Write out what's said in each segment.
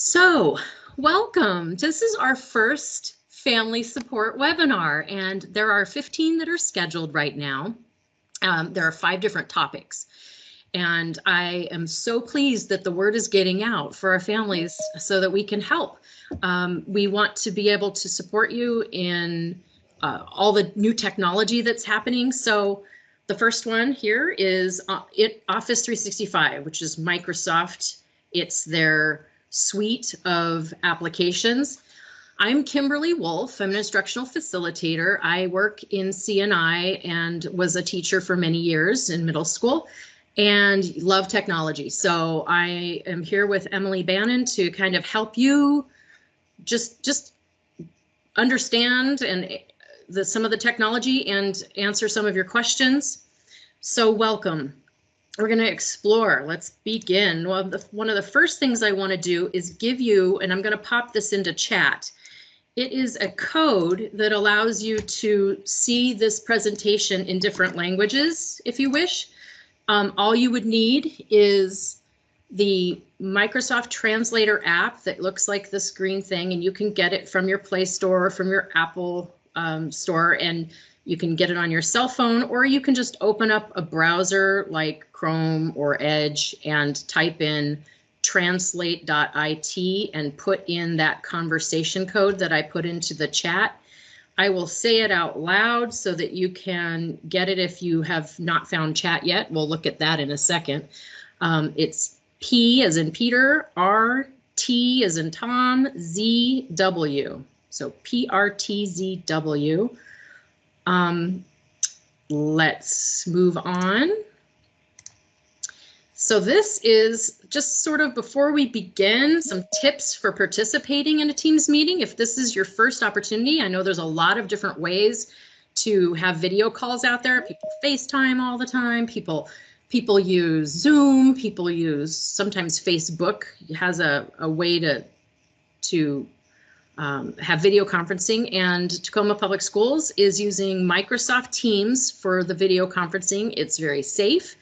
So, welcome. This is our first family support webinar, and there are 15 that are scheduled right now. There are 5 different topics, and I am so pleased that the word is getting out for our families so that we can help. We want to be able to support you in all the new technology that's happening. So the first one here is Office 365, which is Microsoft. It's their suite of applications. I'm Kimberly Wolf. I'm an instructional facilitator. I work in CNI and was a teacher for many years in middle school and love technology. So I am here with Emily Bannon to kind of help you just understand and some of the technology and answer some of your questions. So welcome. We're going to explore. Let's begin. Well, one of the first things I want to do is give you, and I'm going to pop this into chat. It is a code that allows you to see this presentation in different languages, if you wish. All you would need is the Microsoft Translator app that looks like this green thing, and you can get it from your Play Store or from your Apple store, and you can get it on your cell phone, or you can just open up a browser like Chrome or Edge and type in translate.it and put in that conversation code that I put into the chat. I will say it out loud so that you can get it if you have not found chat yet. We'll look at that in a second. It's P as in Peter, R, T as in Tom, Z, W. So PRTZW. Let's move on. So this is just sort of before we begin, some tips for participating in a Teams meeting. If this is your first opportunity, I know there's a lot of different ways to have video calls out there. People FaceTime all the time. People use Zoom. People use sometimes Facebook has a way to have video conferencing, and Tacoma Public Schools is using Microsoft Teams for the video conferencing. It's very safe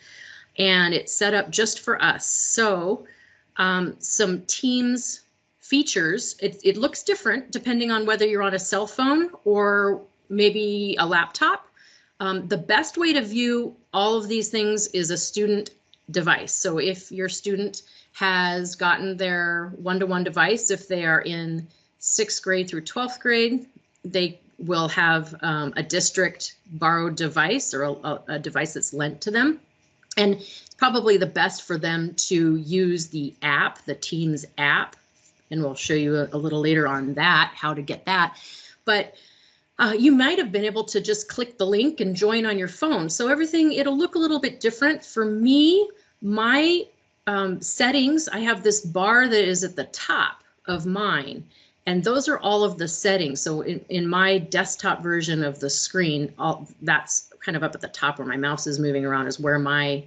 and it's set up just for us. So some Teams features, it looks different depending on whether you're on a cell phone or maybe a laptop. The best way to view all of these things is a student device. So if your student has gotten their one-to-one device, if they are in 6th grade through 12th grade, they will have a district borrowed device or a device that's lent to them. And it's probably the best for them to use the app, the Teams app, and we'll show you a little later on that, how to get that. But you might have been able to just click the link and join on your phone. So everything, it'll look a little bit different. For me, my settings, I have this bar that is at the top of mine. And those are all of the settings. So in my desktop version of the screen, that's kind of up at the top where my mouse is moving around is where my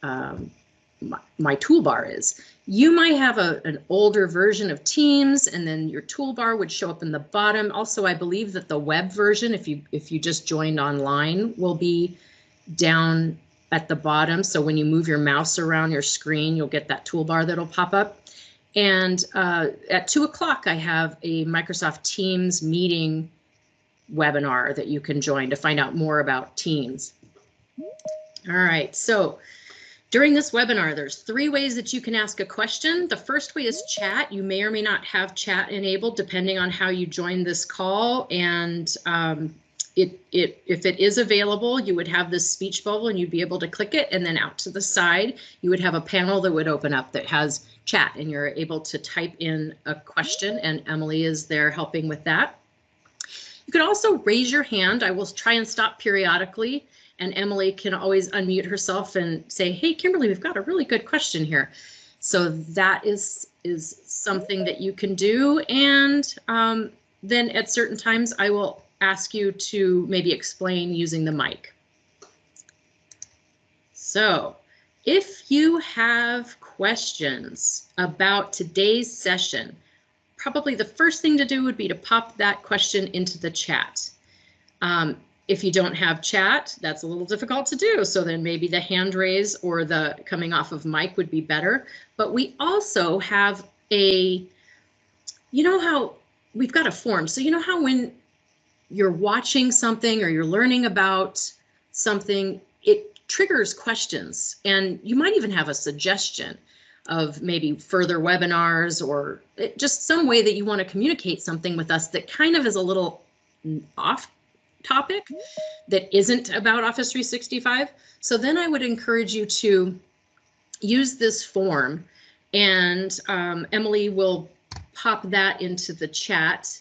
toolbar is. You might have an older version of Teams, and then your toolbar would show up in the bottom. Also, I believe that the web version, if you just joined online, will be down at the bottom. So when you move your mouse around your screen, you'll get that toolbar that'll pop up. And at 2 o'clock, I have a Microsoft Teams meeting webinar that you can join to find out more about Teams. All right, so during this webinar, there's 3 ways that you can ask a question. The first way is chat. You may or may not have chat enabled depending on how you join this call. And if it is available, you would have this speech bubble and you'd be able to click it, and then out to the side, you would have a panel that would open up that has chat, and you're able to type in a question, and Emily is there helping with that. You could also raise your hand. I will try and stop periodically, and Emily can always unmute herself and say, hey, Kimberly, we've got a really good question here. So that is something that you can do. And then at certain times, I will ask you to maybe explain using the mic. So if you have questions about today's session, probably the first thing to do would be to pop that question into the chat. If you don't have chat, that's a little difficult to do. So then maybe the hand raise or the coming off of mic would be better. But we also have you know how we've got a form. So you know how when you're watching something or you're learning about something, it triggers questions, and you might even have a suggestion of maybe further webinars or just some way that you want to communicate something with us that kind of is a little off topic that isn't about Office 365. So then I would encourage you to use this form, and Emily will pop that into the chat.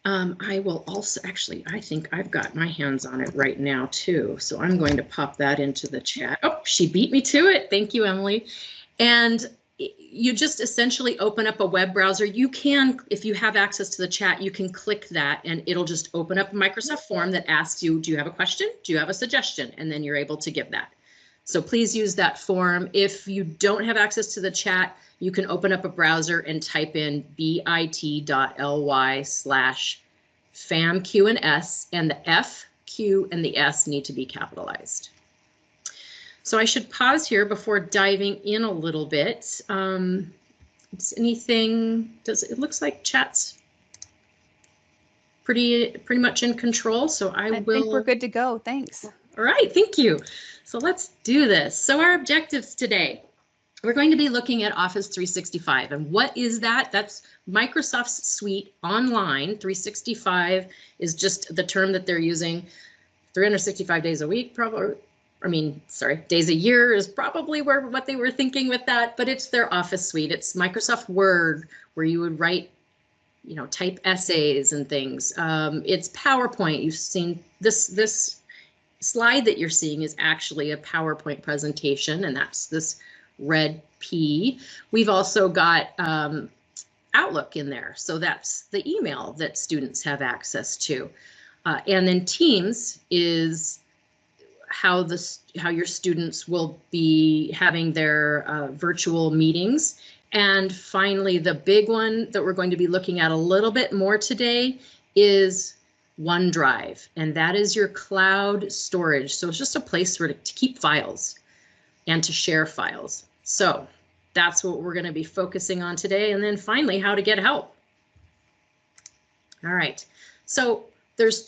I will also, actually, I think I've got my hands on it right now too. So I'm going to pop that into the chat. Oh, she beat me to it. Thank you, Emily. And you just essentially open up a web browser. You can, if you have access to the chat, you can click that and it'll just open up a Microsoft form that asks you, do you have a question? Do you have a suggestion? And then you're able to give that. So please use that form. If you don't have access to the chat, you can open up a browser and type in bit.ly/FAMQandS, and the F, Q, and the S need to be capitalized. So I should pause here before diving in a little bit. Is anything, it looks like chat's pretty much in control. So I will. think we're good to go. Thanks. All right, thank you. So let's do this. So our objectives today, we're going to be looking at Office 365. And what is that? That's Microsoft's suite online. 365 is just the term that they're using. 365 days a week, probably. I mean, sorry, days a year is probably what they were thinking with that, but it's their Office suite. It's Microsoft Word, where you would write, you know, type essays and things. It's PowerPoint. You've seen this slide that you're seeing is actually a PowerPoint presentation, and that's this red P. We've also got Outlook in there, so that's the email that students have access to. And then Teams is how your students will be having their virtual meetings. And finally, the big one that we're going to be looking at a little bit more today is OneDrive, and that is your cloud storage. So it's just a place to keep files and to share files. So that's what we're going to be focusing on today. And then finally, how to get help. All right, so there's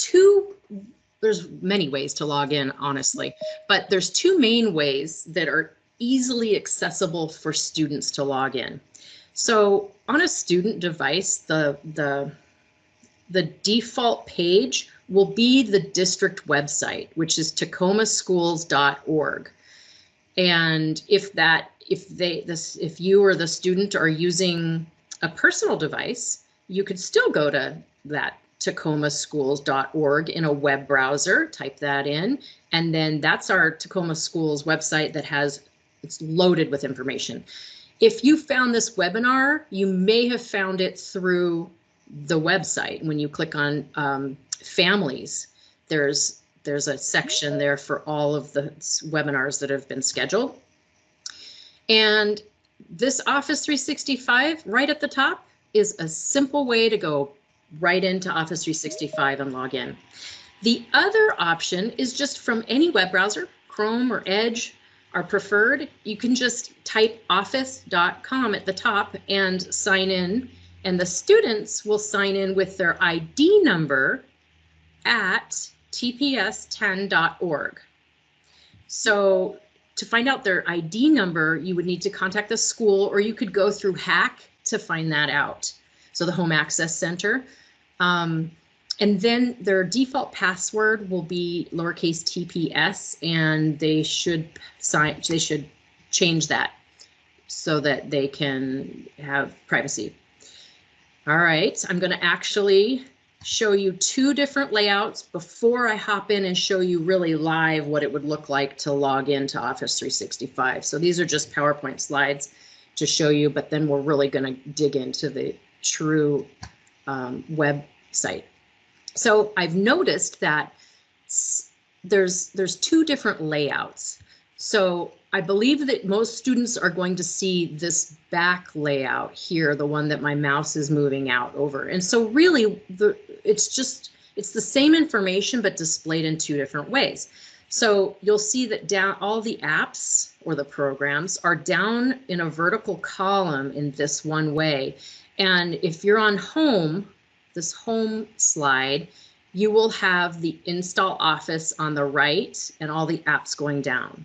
many ways to log in, honestly, but there's two main ways that are easily accessible for students to log in. So on a student device, the default page will be the district website, which is tacomaschools.org. And if you or the student are using a personal device, you could still go to that tacomaschools.org in a web browser, type that in, and then that's our Tacoma Schools website it's loaded with information. If you found this webinar, you may have found it through the website. When you click on families, there's a section there for all of the webinars that have been scheduled. And this Office 365 right at the top is a simple way to go right into Office 365 and log in. The other option is just from any web browser, Chrome or Edge are preferred. You can just type office.com at the top and sign in, and the students will sign in with their ID number at tps10.org. So to find out their ID number, you would need to contact the school, or you could go through Hack to find that out. So the Home Access Center. And then their default password will be lowercase TPS, and they should change that so that they can have privacy. All right, I'm going to actually show you two different layouts before I hop in and show you really live what it would look like to log into Office 365. So these are just PowerPoint slides to show you, but then we're really going to dig into the true website. So I've noticed that there's two different layouts. So I believe that most students are going to see this back layout here, the one that my mouse is moving out over. And so really it's the same information, but displayed in two different ways. So you'll see that down all the apps or the programs are down in a vertical column in this one way. And if you're on home, this home slide, you will have the install Office on the right and all the apps going down.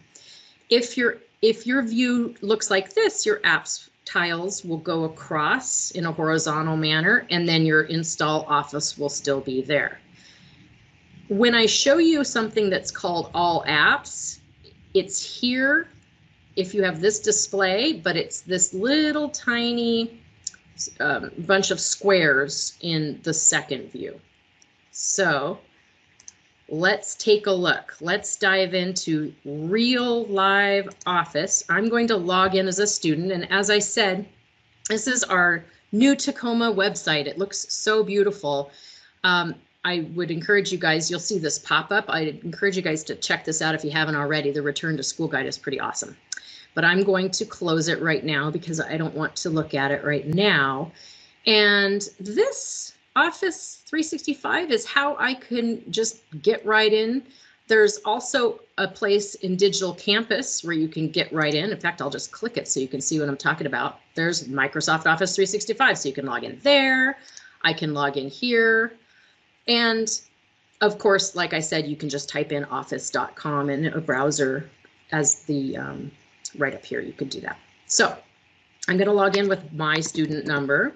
If your view looks like this, your apps tiles will go across in a horizontal manner, and then your install Office will still be there. When I show you something that's called all apps, it's here if you have this display, but it's this little tiny bunch of squares in the second view. So let's take a look. Let's dive into real live Office. I'm going to log in as a student, and as I said, this is our new Tacoma website. It looks so beautiful. I would encourage you guys, you'll see this pop up. I'd encourage you guys to check this out if you haven't already. The Return to School Guide is pretty awesome. But I'm going to close it right now because I don't want to look at it right now. And this Office 365 is how I can just get right in. There's also a place in Digital Campus where you can get right in. In fact, I'll just click it so you can see what I'm talking about. There's Microsoft Office 365, so you can log in there. I can log in here. And of course, like I said, you can just type in office.com in a browser as the right up here. You could do that. So I'm going to log in with my student number.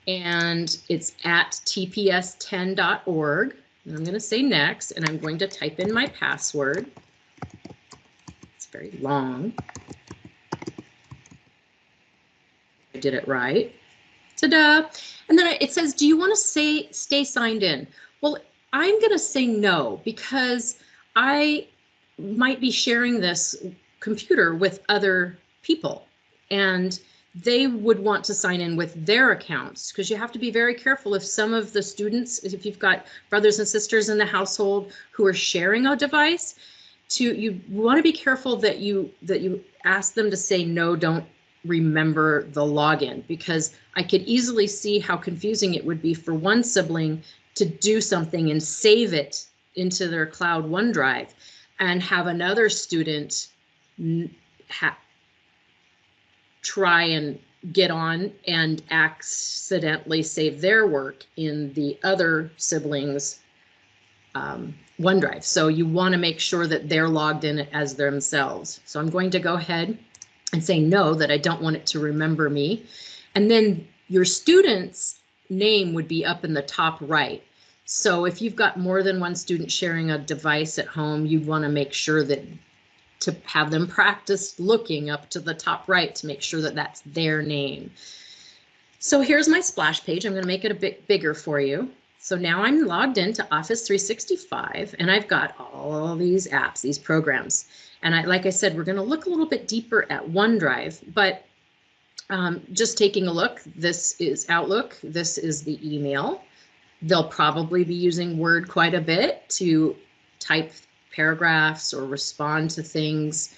And it's at tps10.org. And I'm going to say next, and I'm going to type in my password. It's very long. I did it right. Ta-da! And then it says, do you want to stay signed in? Well, I'm going to say no, because I might be sharing this computer with other people, and they would want to sign in with their accounts, because you have to be very careful if some of the students, if you've got brothers and sisters in the household who are sharing a device, you want to be careful that you ask them to say no, don't remember the login, because I could easily see how confusing it would be for one sibling to do something and save it into their cloud OneDrive and have another student try and get on and accidentally save their work in the other siblings' OneDrive. So you want to make sure that they're logged in as themselves. So I'm going to go ahead and say no, that I don't want it to remember me. And then your student's name would be up in the top right. So if you've got more than one student sharing a device at home, you want to make sure that to have them practice looking up to the top right to make sure that that's their name. So here's my splash page. I'm going to make it a bit bigger for you. So now I'm logged into Office 365, and I've got all these apps, these programs. And like I said, we're going to look a little bit deeper at OneDrive, but just taking a look, this is Outlook, this is the email. They'll probably be using Word quite a bit to type paragraphs or respond to things,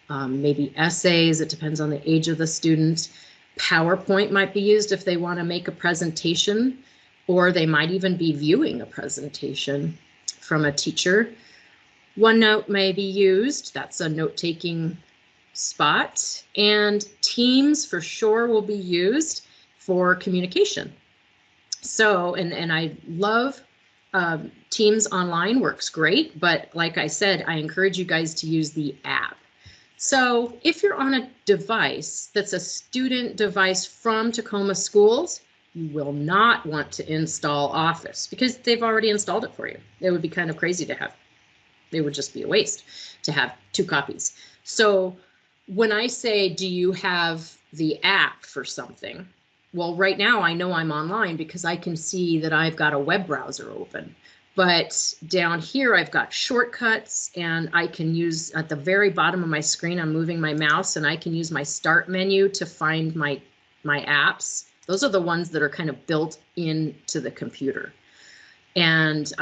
maybe essays. It depends on the age of the student. PowerPoint might be used if they want to make a presentation, or they might even be viewing a presentation from a teacher. OneNote may be used. That's a note-taking spot. And Teams for sure will be used for communication. So, and I love Teams online, works great, but like I said, I encourage you guys to use the app. So if you're on a device that's a student device from Tacoma Schools, you will not want to install Office because they've already installed it for you. It would be kind of crazy to have. It would just be a waste to have 2 copies. So when I say, do you have the app for something? Well, right now I know I'm online because I can see that I've got a web browser open. But down here, I've got shortcuts, and I can use at the very bottom of my screen, I'm moving my mouse, and I can use my start menu to find my apps. Those are the ones that are kind of built into the computer. And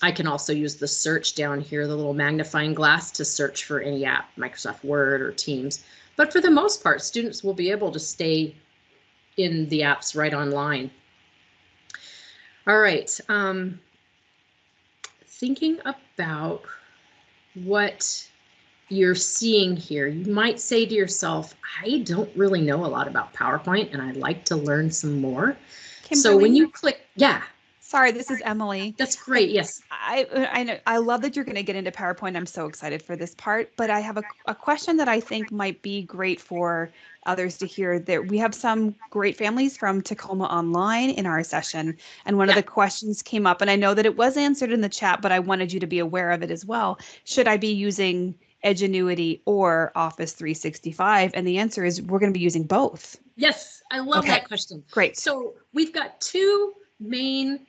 I can also use the search down here, the little magnifying glass, to search for any app, Microsoft Word or Teams. But for the most part, students will be able to stay in the apps right online. All right. thinking about what you're seeing here, you might say to yourself, I don't really know a lot about PowerPoint and I'd like to learn some more. Kimberly, so when you click, yeah. Sorry, this is Emily. That's great. Yes. I know, I love that you're going to get into PowerPoint. I'm so excited for this part, but I have a question that I think might be great for others to hear. That we have some great families from Tacoma Online in our session, and one of the questions came up, and I know that it was answered in the chat, but I wanted you to be aware of it as well. Should I be using Edgenuity or Office 365? And the answer is we're going to be using both. Yes, I love that question. Great. So we've got two main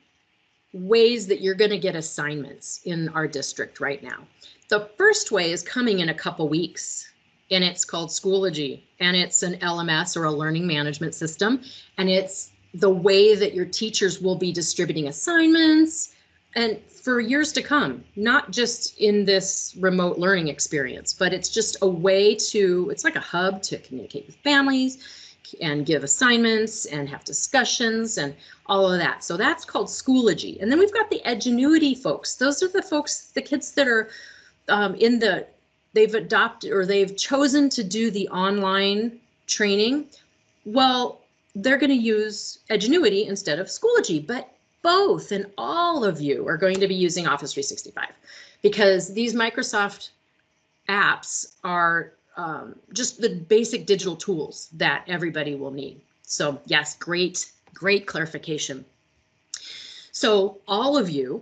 ways that you're going to get assignments in our district right now. The first way is coming in a couple weeks, and it's called Schoology, and it's an LMS or a learning management system, and it's the way that your teachers will be distributing assignments and for years to come, not just in this remote learning experience, but it's just a way to, it's like a hub to communicate with families and give assignments and have discussions and all of that. So that's called Schoology. And then we've got the Edgenuity folks. Those are the folks, the kids that are they've adopted or they've chosen to do the online training. Well, they're going to use Edgenuity instead of Schoology, but both and all of you are going to be using Office 365 because these Microsoft apps are just the basic digital tools that everybody will need. So yes, great clarification. So all of you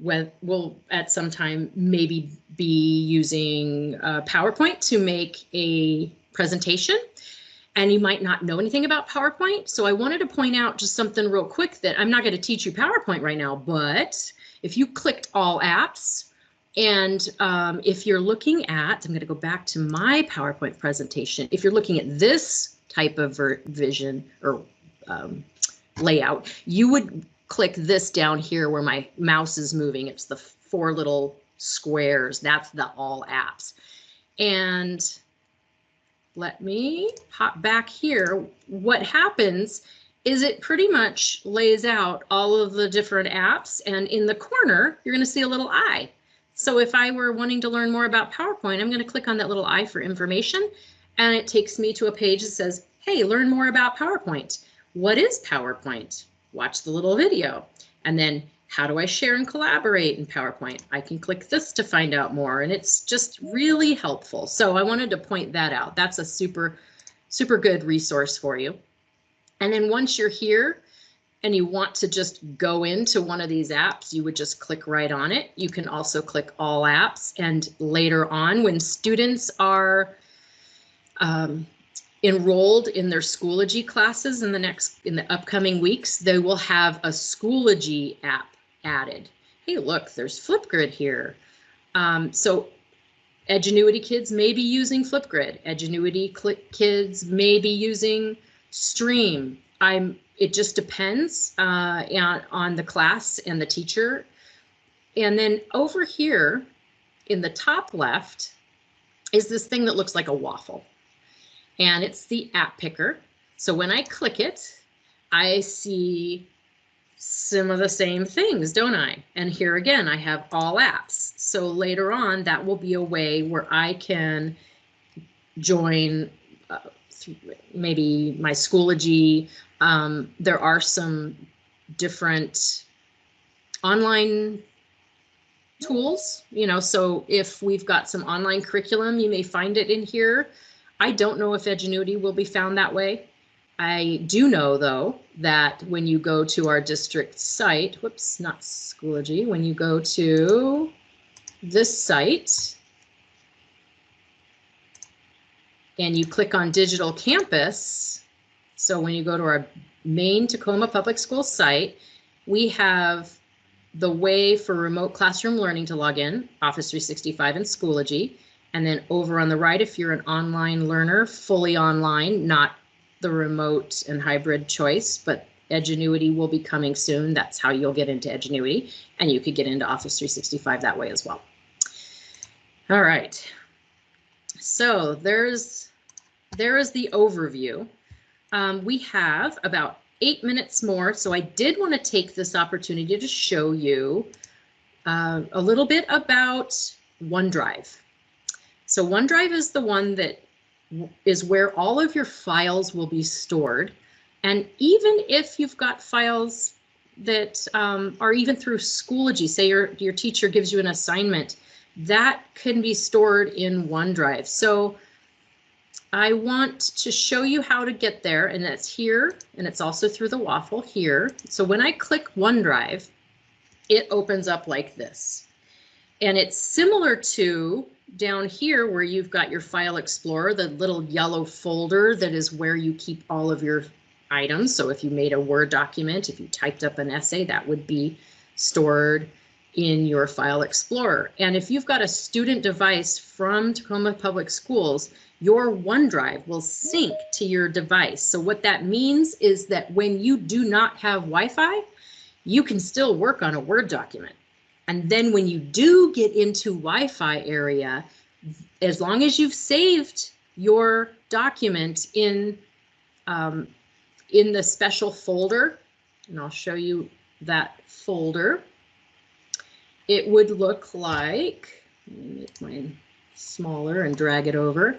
will at some time maybe be using PowerPoint to make a presentation, and you might not know anything about PowerPoint. So I wanted to point out just something real quick that I'm not going to teach you PowerPoint right now, but if you clicked all apps, and if you're looking at, I'm going to go back to my PowerPoint presentation. If you're looking at this type of vision or layout, you would click this down here where my mouse is moving. It's the 4 little squares. That's the all apps. And let me hop back here. What happens is it pretty much lays out all of the different apps, and in the corner, you're going to see a little eye. So if I were wanting to learn more about PowerPoint, I'm going to click on that little eye for information, and it takes me to a page that says, hey, learn more about PowerPoint. What is PowerPoint? Watch the little video. And then how do I share and collaborate in PowerPoint? I can click this to find out more, and it's just really helpful. So I wanted to point that out. That's a super good resource for you. And then once you're here and you want to just go into one of these apps, you would just click right on it. You can also click all apps, and later on when students are enrolled in their Schoology classes in the upcoming weeks, they will have a Schoology app added. Hey, look, there's Flipgrid here. So Edgenuity kids may be using Flipgrid. Edgenuity kids may be using Stream. It just depends on the class and the teacher. And then over here in the top left is this thing that looks like a waffle. And it's the app picker. So when I click it, I see some of the same things, don't I? And here again, I have all apps. So later on, that will be a way where I can join maybe my Schoology. There are some different online tools, so if we've got some online curriculum, you may find it in here. I don't know if Edgenuity will be found that way. I do know, though, that when you go to our district site, whoops, not Schoology, when you go to this site and you click on Digital Campus, so when you go to our main Tacoma Public Schools site, we have the way for remote classroom learning to log in, Office 365 and Schoology. And then over on the right, if you're an online learner, fully online, not the remote and hybrid choice, but Edgenuity will be coming soon. That's how you'll get into Edgenuity, and you could get into Office 365 that way as well. All right, so there is the overview. We have about 8 minutes more, so I did want to take this opportunity to show you a little bit about OneDrive. So OneDrive is the one that is where all of your files will be stored. And even if you've got files that are even through Schoology, say your teacher gives you an assignment, that can be stored in OneDrive. So I want to show you how to get there, and that's here, and it's also through the waffle here. So when I click OneDrive, it opens up like this. And it's similar to down here where you've got your File Explorer, the little yellow folder that is where you keep all of your items. So if you made a Word document, if you typed up an essay, that would be stored in your File Explorer. And if you've got a student device from Tacoma Public Schools, your OneDrive will sync to your device. So what that means is that when you do not have Wi-Fi, you can still work on a Word document. And then when you do get into Wi-Fi area, as long as you've saved your document in the special folder, and I'll show you that folder, it would look like, let me make mine smaller and drag it over.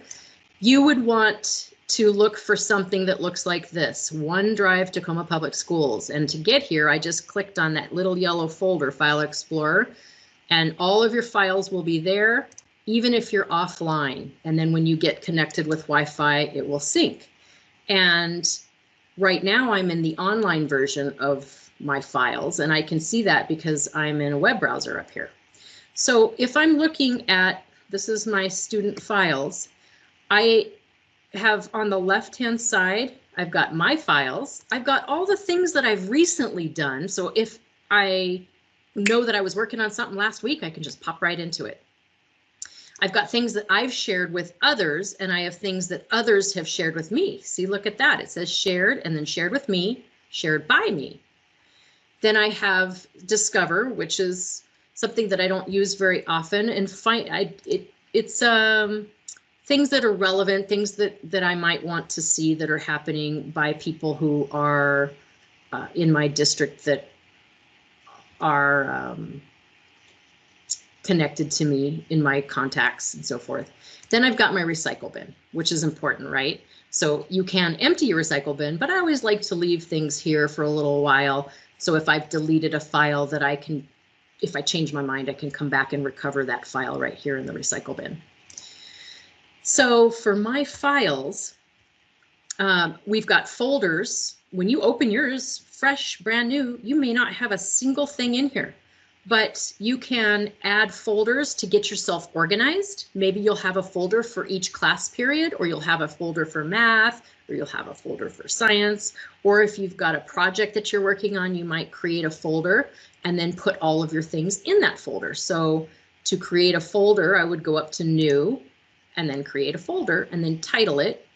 You would want to look for something that looks like this, OneDrive Tacoma Public Schools. And to get here, I just clicked on that little yellow folder, File Explorer, and all of your files will be there, even if you're offline. And then when you get connected with Wi-Fi, it will sync. And right now I'm in the online version of my files, and I can see that because I'm in a web browser up here. So if I'm looking at, this is my student files, I have on the left-hand side, I've got my files. I've got all the things that I've recently done. So if I know that I was working on something last week, I can just pop right into it. I've got things that I've shared with others, and I have things that others have shared with me. See, look at that. It says shared and then shared with me, shared by me. Then I have Discover, which is something that I don't use very often, and it's things that are relevant, things that I might want to see that are happening by people who are in my district that are connected to me in my contacts and so forth. Then I've got my recycle bin, which is important, right? So you can empty your recycle bin, but I always like to leave things here for a little while. So if I've deleted a file that I can, if I change my mind, I can come back and recover that file right here in the recycle bin. So for my files, we've got folders. When you open yours, fresh, brand new, you may not have a single thing in here, but you can add folders to get yourself organized. Maybe you'll have a folder for each class period, or you'll have a folder for math, or you'll have a folder for science, or if you've got a project that you're working on, you might create a folder and then put all of your things in that folder. So to create a folder, I would go up to New, and then create a folder, and then title it,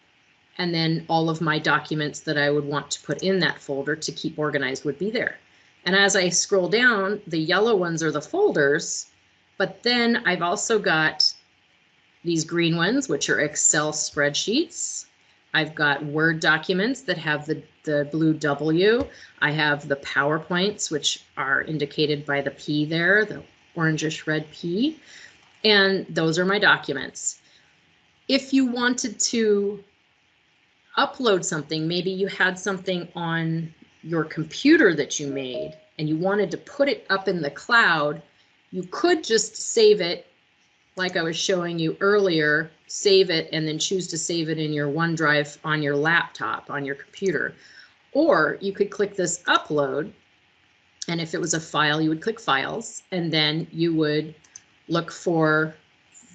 and then all of my documents that I would want to put in that folder to keep organized would be there. And as I scroll down, the yellow ones are the folders, but then I've also got these green ones, which are Excel spreadsheets. I've got Word documents that have the blue W. I have the PowerPoints, which are indicated by the P there, the orangish red P, and those are my documents. If you wanted to upload something, maybe you had something on your computer that you made and you wanted to put it up in the cloud, you could just save it like I was showing you earlier, save it and then choose to save it in your OneDrive on your laptop, on your computer. Or you could click this upload, and if it was a file, you would click files, and then you would look for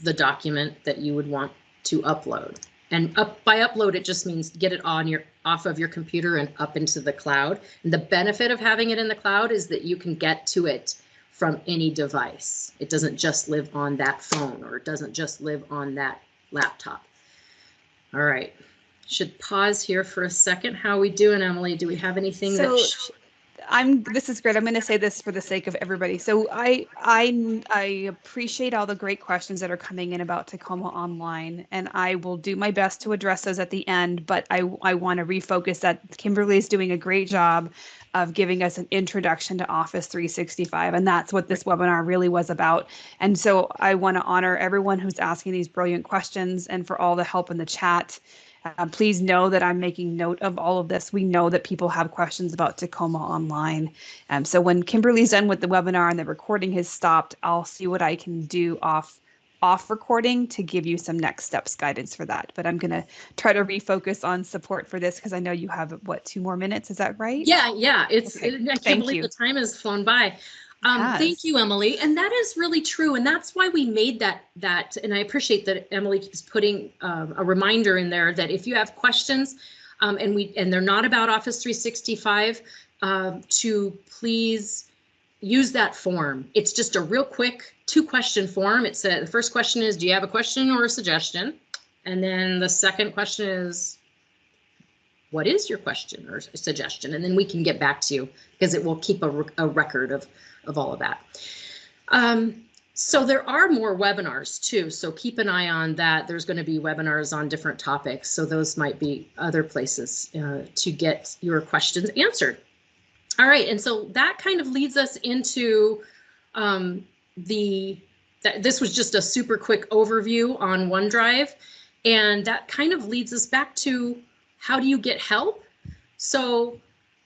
the document that you would want to upload. And by upload, it just means get it on off of your computer and up into the cloud. And the benefit of having it in the cloud is that you can get to it from any device. It doesn't just live on that phone, or it doesn't just live on that laptop. All right, should pause here for a second. How are we doing, Emily? Do we have anything? So this is great. I'm going to say this for the sake of everybody. So I appreciate all the great questions that are coming in about Tacoma Online, and I will do my best to address those at the end, but I want to refocus that Kimberly is doing a great job of giving us an introduction to Office 365, and that's what this webinar really was about. And so I want to honor everyone who's asking these brilliant questions and for all the help in the chat. Please know that I'm making note of all of this. We know that people have questions about Tacoma Online. So when Kimberly's done with the webinar and the recording has stopped, I'll see what I can do off recording to give you some next steps guidance for that. But I'm going to try to refocus on support for this because I know you have, what, 2 more minutes? Is that right? Yeah. I can't Thank believe you. the time has flown by. Yes. Thank you, Emily. And that is really true. And that's why we made that, and I appreciate that Emily keeps putting a reminder in there that if you have questions and they're not about Office 365, to please use that form. It's just a real quick 2-question form. It's the first question is, do you have a question or a suggestion? And then the second question is, what is your question or suggestion? And then we can get back to you because it will keep a record of all of that. So there are more webinars too. So keep an eye on that. There's going to be webinars on different topics. So those might be other places to get your questions answered. All right. And so that kind of leads us into this was just a super quick overview on OneDrive. And that kind of leads us back to, how do you get help? So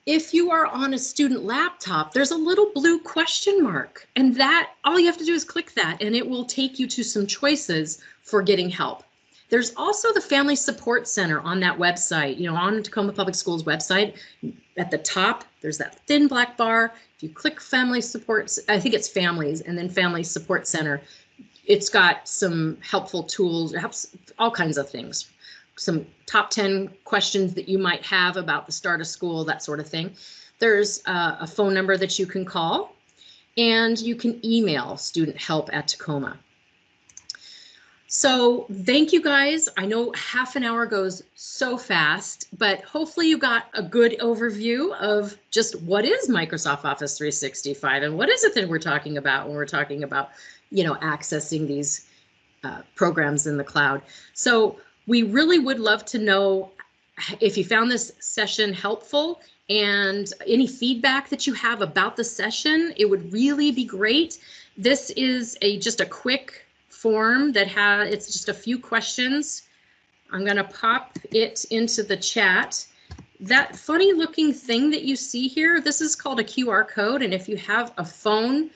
if you are on a student laptop, there's a little blue question mark, and that all you have to do is click that and it will take you to some choices for getting help. There's also the Family Support Center on that website, on Tacoma Public Schools website. At the top, there's that thin black bar. If you click Family Support, I think it's Families and then Family Support Center, it's got some helpful tools, it helps all kinds of things. Some top 10 questions that you might have about the start of school, that sort of thing. There's a phone number that you can call, and you can email studenthelp@Tacoma. So thank you guys. I know half an hour goes so fast, but hopefully you got a good overview of just what is Microsoft Office 365 and what is it that we're talking about when we're talking about, accessing these programs in the cloud. So we really would love to know if you found this session helpful and any feedback that you have about the session. It would really be great. This is just a quick form that it's just a few questions. I'm going to pop it into the chat. That funny looking thing that you see here, this is called a QR code. And if you have a phone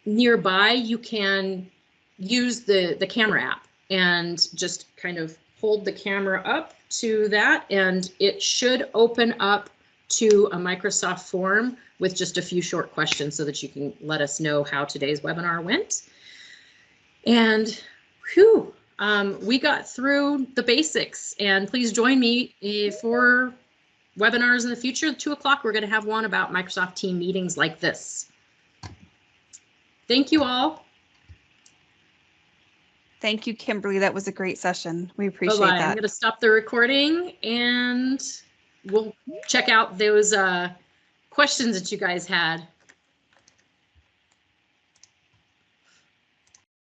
nearby, you can use the camera app and just kind of hold the camera up to that, and it should open up to a Microsoft form with just a few short questions so that you can let us know how today's webinar went. And we got through the basics, and please join me for webinars in the future. At 2 o'clock, we're going to have one about Microsoft Team meetings like this. Thank you all. Thank you, Kimberly. That was a great session. We appreciate Bye-bye. that. I'm going to stop the recording and we'll check out those questions that you guys had.